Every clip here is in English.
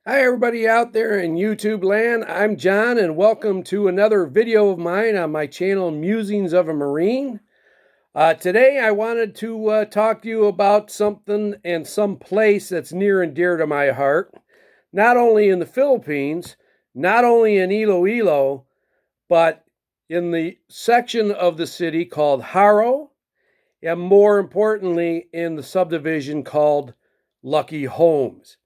Hi, everybody out there in YouTube land. I'm John, and welcome to another video of mine on my channel, Musings of a Marine. Today, I wanted to talk to you about something and some place that's near and dear to my heart, not only in the Philippines, not only in Iloilo, but in the section of the city called Jaro, and more importantly, in the subdivision called Lucky Homes.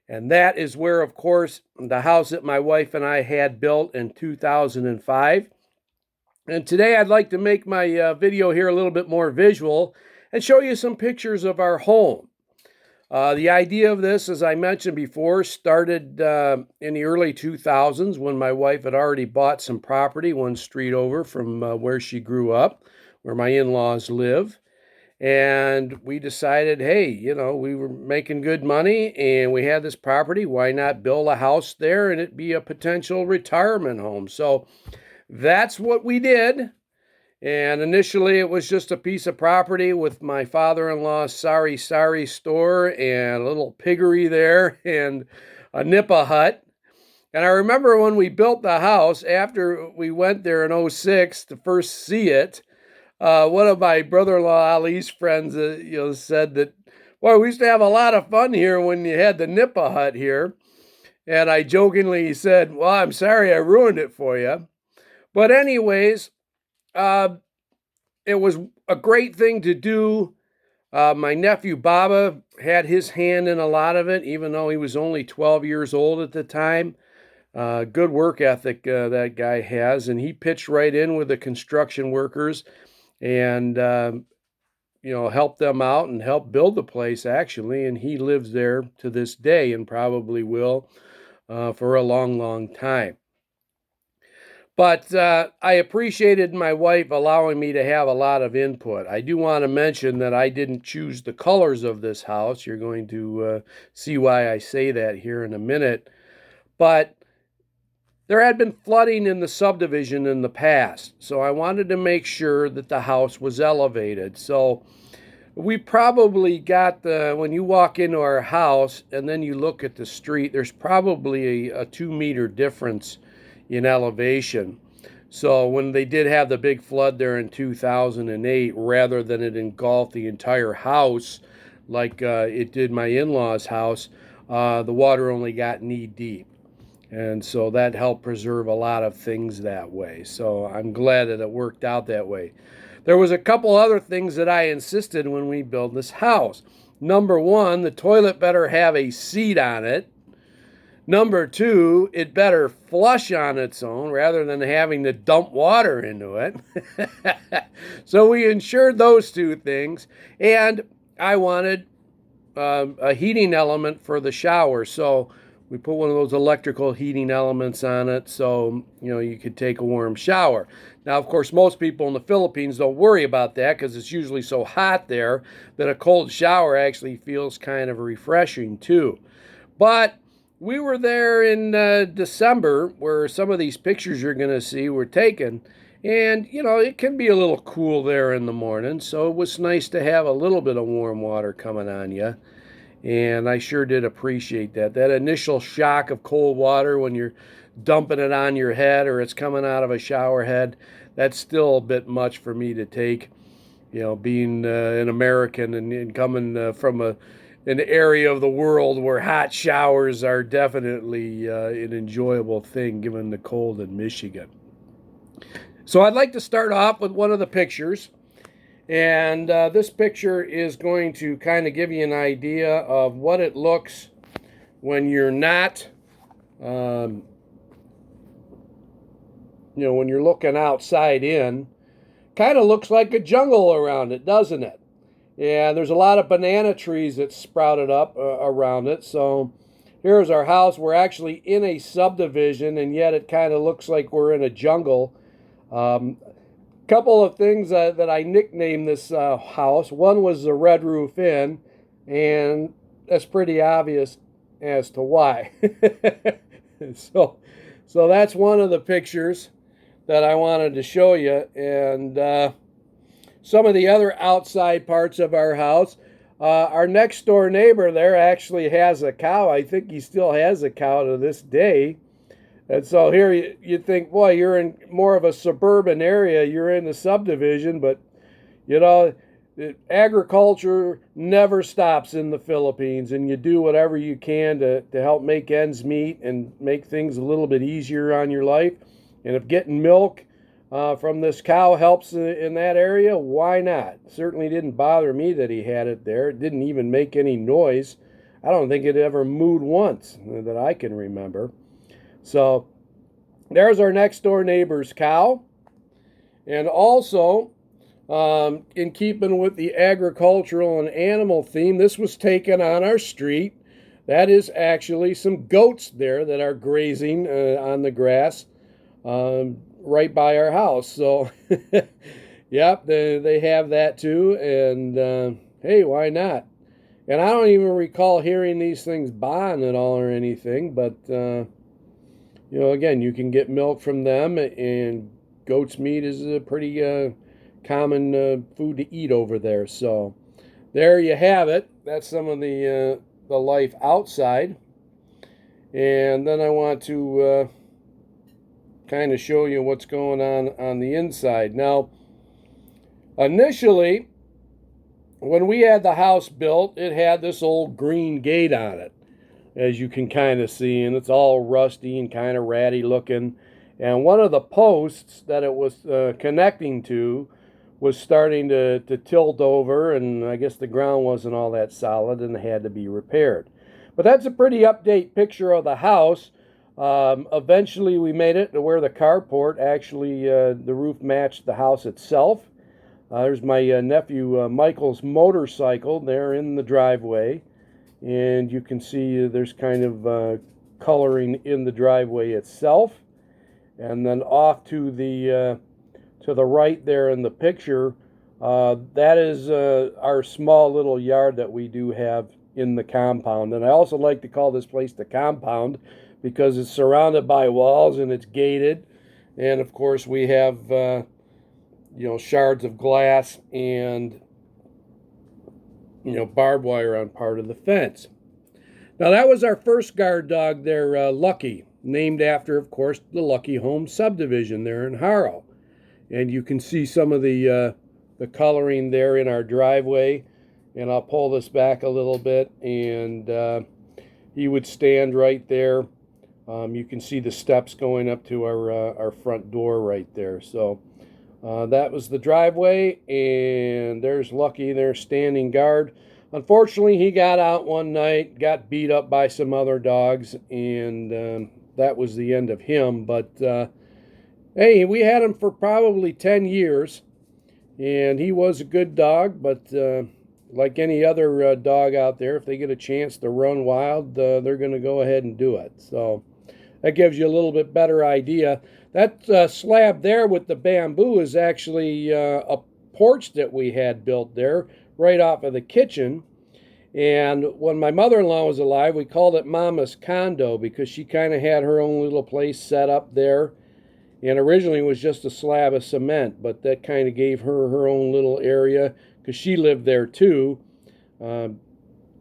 And that is where, of course, the house that my wife and I had built in 2005. And today I'd like to make my video here a little bit more visual and show you some pictures of our home. The idea of this, as I mentioned before, started in the early 2000s when my wife had already bought some property one street over from where she grew up, where my in-laws live. And we decided, hey, we were making good money and we had this property. Why not build a house there and it be a potential retirement home? So that's what we did. And initially, it was just a piece of property with my father-in-law's sari store and a little piggery there and a nipa hut. And I remember when we built the house, after we went there in '06 to first see it, one of my brother-in-law Ali's friends, said that, well, we used to have a lot of fun here when you had the nipa hut here. And I jokingly said, well, I'm sorry I ruined it for you. But anyways, it was a great thing to do. My nephew Baba had his hand in a lot of it, even though he was only 12 years old at the time. Good work ethic that guy has, and he pitched right in with the construction workers and help them out and help build the place, actually. And he lives there to this day and probably will for a long, long time. But I appreciated my wife allowing me to have a lot of input. I do want to mention that I didn't choose the colors of this house. You're going to see why I say that here in a minute. But there had been flooding in the subdivision in the past, so I wanted to make sure that the house was elevated. So we probably got when you walk into our house and then you look at the street, there's probably a 2-meter difference in elevation. So when they did have the big flood there in 2008, rather than it engulf the entire house like it did my in-laws' house, the water only got knee deep. And so that helped preserve a lot of things that way. So I'm glad that it worked out that way. There was a couple other things that I insisted when we built this house. Number one, the toilet better have a seat on it. Number two, it better flush on its own rather than having to dump water into it. So we ensured those two things. And I wanted a heating element for the shower. So we put one of those electrical heating elements on it so, you could take a warm shower. Now, of course, most people in the Philippines don't worry about that because it's usually so hot there that a cold shower actually feels kind of refreshing too. But we were there in December where some of these pictures you're going to see were taken. And, it can be a little cool there in the morning. So it was nice to have a little bit of warm water coming on you. And I sure did appreciate that. That initial shock of cold water when you're dumping it on your head or it's coming out of a shower head, that's still a bit much for me to take. Being an American and coming from an area of the world where hot showers are definitely an enjoyable thing given the cold in Michigan. So I'd like to start off with one of the pictures. And this picture is going to kind of give you an idea of what it looks when you're not, when you're looking outside in. Kind of looks like a jungle around it, doesn't it? Yeah, there's a lot of banana trees that sprouted up around it. So here's our house. We're actually in a subdivision, and yet it kind of looks like we're in a jungle. Couple of things that I nicknamed this house. One was the Red Roof Inn, and that's pretty obvious as to why. So that's one of the pictures that I wanted to show you. And some of the other outside parts of our house. Our next door neighbor there actually has a cow. I think he still has a cow to this day. And so here you think, boy, you're in more of a suburban area. You're in the subdivision, but you know, agriculture never stops in the Philippines, and you do whatever you can to help make ends meet and make things a little bit easier on your life. And if getting milk from this cow helps in that area, why not? Certainly didn't bother me that he had it there. It didn't even make any noise. I don't think it ever mooed once that I can remember. So there's our next door neighbor's cow. And also, in keeping with the agricultural and animal theme, this was taken on our street. That is actually some goats there that are grazing on the grass right by our house. So, yep, they have that too. And hey, why not? And I don't even recall hearing these things baaing at all or anything. But, you know, again, you can get milk from them, and goat's meat is a pretty common food to eat over there. So there you have it. That's some of the life outside. And then I want to kind of show you what's going on the inside. Now, initially, when we had the house built, it had this old green gate on it, as you can kind of see, and it's all rusty and kind of ratty looking. And one of the posts that it was connecting to was starting to tilt over, and I guess the ground wasn't all that solid and it had to be repaired. But that's a pretty update picture of the house. Eventually we made it to where the carport actually, the roof matched the house itself. There's my nephew Michael's motorcycle there in the driveway. And you can see there's kind of coloring in the driveway itself. And then off to the right there in the picture, that is our small little yard that we do have in the compound. And I also like to call this place the compound because it's surrounded by walls and it's gated. And of course we have, you know, shards of glass and, you know, barbed wire on part of the fence. Now that was our first guard dog there, Lucky, named after, of course, the Lucky Home Subdivision there in Jaro. And you can see some of the coloring there in our driveway. And I'll pull this back a little bit, and he would stand right there. You can see the steps going up to our front door right there. So that was the driveway, and there's Lucky there standing guard. Unfortunately, he got out one night, got beat up by some other dogs, and that was the end of him. But hey, we had him for probably 10 years, and he was a good dog, but like any other dog out there, if they get a chance to run wild, they're going to go ahead and do it. So that gives you a little bit better idea. That slab there with the bamboo is actually a porch that we had built there right off of the kitchen. And when my mother-in-law was alive, we called it Mama's condo because she kind of had her own little place set up there. And originally it was just a slab of cement, but that kind of gave her her own little area because she lived there too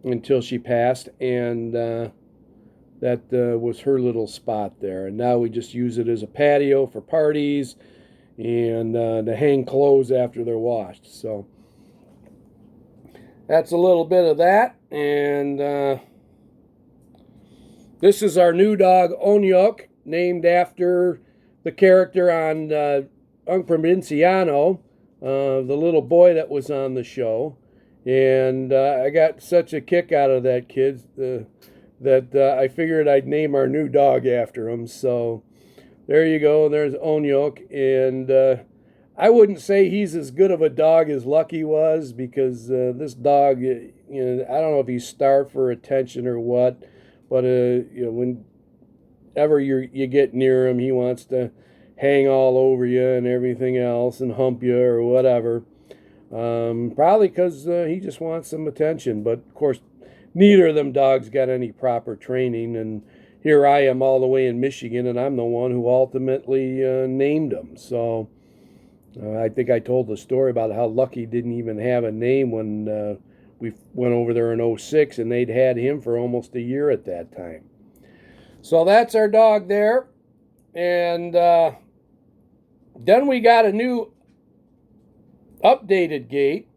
until she passed. And that was her little spot there. And now we just use it as a patio for parties and to hang clothes after they're washed. So that's a little bit of that. And this is our new dog, Onyok, named after the character on Un Provinciano, the little boy that was on the show. And I got such a kick out of that kid that I figured I'd name our new dog after him. So there you go. There's Onyok. And I wouldn't say he's as good of a dog as Lucky was, because this dog, you know, I don't know if he's starved for attention or what, but you know, whenever you get near him, he wants to hang all over you and everything else and hump you or whatever. Probably because he just wants some attention. But of course, neither of them dogs got any proper training, and here I am all the way in Michigan, and I'm the one who ultimately named them. So I think I told the story about how Lucky didn't even have a name when we went over there in '06, and they'd had him for almost a year at that time. So that's our dog there. And then we got a new updated gate.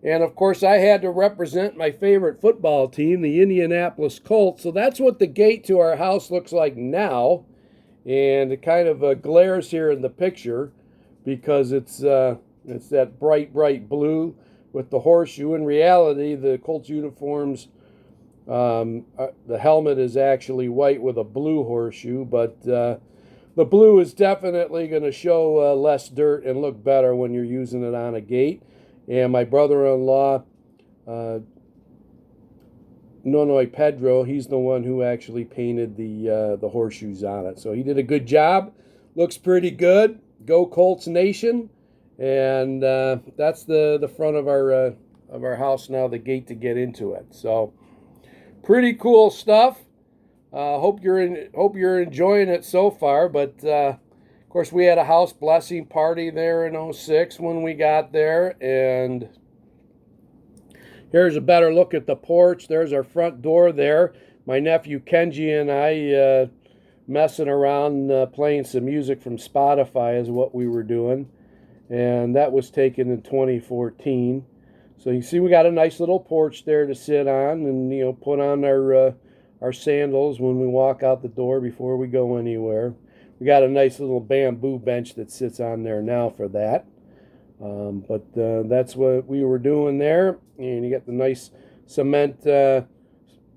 And of course, I had to represent my favorite football team, the Indianapolis Colts. So that's what the gate to our house looks like now. And it kind of glares here in the picture because it's that bright blue with the horseshoe. In reality, the Colts uniforms, the helmet is actually white with a blue horseshoe, but the blue is definitely going to show less dirt and look better when you're using it on a gate. And my brother-in-law, Nonoy Pedro, he's the one who actually painted the horseshoes on it. So he did a good job. Looks pretty good. Go Colts Nation. And that's the front of our house now, the gate to get into it. So pretty cool stuff. Hope you're enjoying it so far. But of course, we had a house blessing party there in '06 when we got there, and here's a better look at the porch. There's our front door there. My nephew Kenji and I messing around playing some music from Spotify is what we were doing. And that was taken in 2014. So you see we got a nice little porch there to sit on and, put on our sandals when we walk out the door before we go anywhere. We got a nice little bamboo bench that sits on there now for that. But that's what we were doing there. And you got the nice cement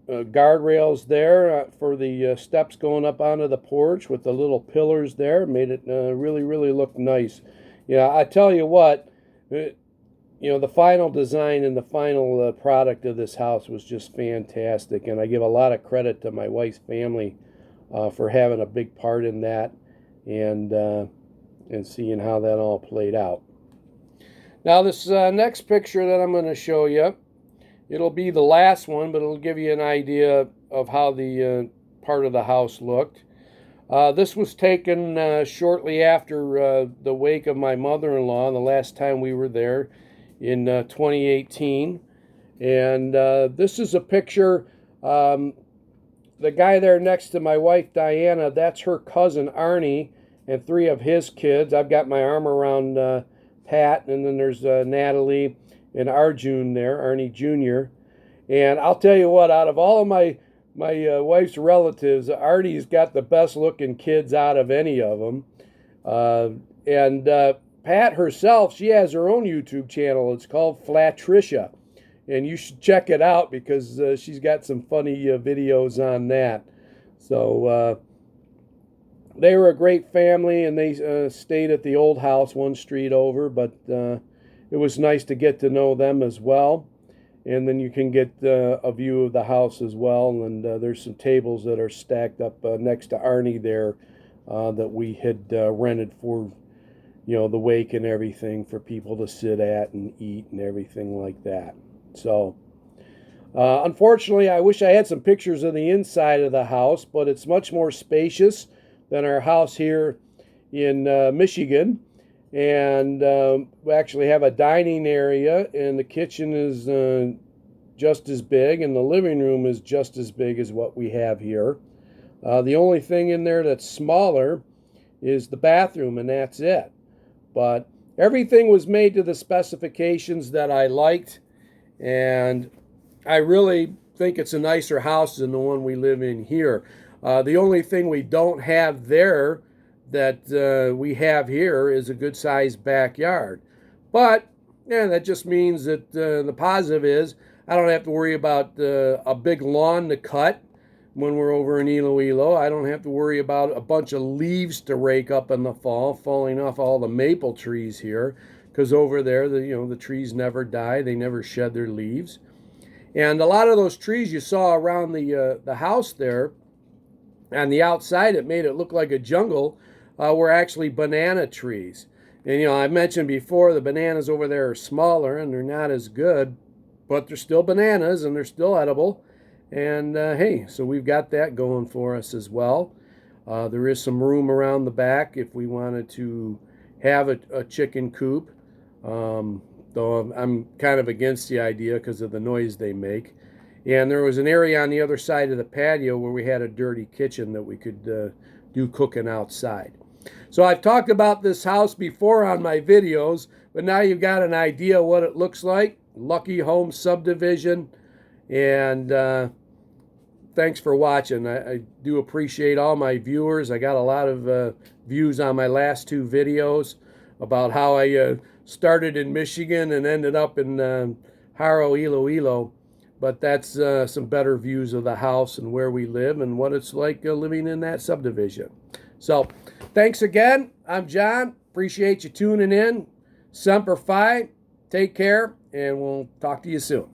guardrails there for the steps going up onto the porch with the little pillars there. Made it really look nice. Yeah, I tell you what, the final design and the final product of this house was just fantastic. And I give a lot of credit to my wife's family for having a big part in that and seeing how that all played out. Now this next picture that I'm going to show you, it'll be the last one, but it'll give you an idea of how the part of the house looked. This was taken shortly after the wake of my mother-in-law, the last time we were there in 2018. And this is a picture, the guy there next to my wife Diana, that's her cousin Arnie and 3 of his kids. I've got my arm around Pat, and then there's Natalie and Arjun there, Arnie Jr. And I'll tell you what, out of all of my wife's relatives, Artie's got the best looking kids out of any of them. And Pat herself, she has her own YouTube channel. It's called Flatricia. And you should check it out because she's got some funny videos on that. So they were a great family, and they stayed at the old house 1 street over. But it was nice to get to know them as well. And then you can get a view of the house as well. And there's some tables that are stacked up next to Arnie there that we had rented for, the wake and everything for people to sit at and eat and everything like that. So, unfortunately, I wish I had some pictures of the inside of the house, but it's much more spacious than our house here in Michigan. And we actually have a dining area, and the kitchen is just as big, and the living room is just as big as what we have here. The only thing in there that's smaller is the bathroom, and that's it. But everything was made to the specifications that I liked, and I really think it's a nicer house than the one we live in here. The only thing we don't have there that we have here is a good-sized backyard. But, yeah, that just means that the positive is I don't have to worry about a big lawn to cut when we're over in Iloilo. I don't have to worry about a bunch of leaves to rake up in the fall, falling off all the maple trees here, because over there, the trees never die. They never shed their leaves. And a lot of those trees you saw around the house there, on the outside, it made it look like a jungle, were actually banana trees. And, I mentioned before the bananas over there are smaller and they're not as good, but they're still bananas and they're still edible. And, hey, so we've got that going for us as well. There is some room around the back if we wanted to have a chicken coop. though I'm kind of against the idea because of the noise they make. And there was an area on the other side of the patio where we had a dirty kitchen that we could do cooking outside. So I've talked about this house before on my videos, but now you've got an idea what it looks like. Lucky Home Subdivision. And thanks for watching. I do appreciate all my viewers. I got a lot of views on my last two videos about how I started in Michigan and ended up in Jaro, Iloilo. But that's some better views of the house and where we live and what it's like living in that subdivision. So thanks again. I'm John. Appreciate you tuning in. Semper Fi. Take care, and we'll talk to you soon.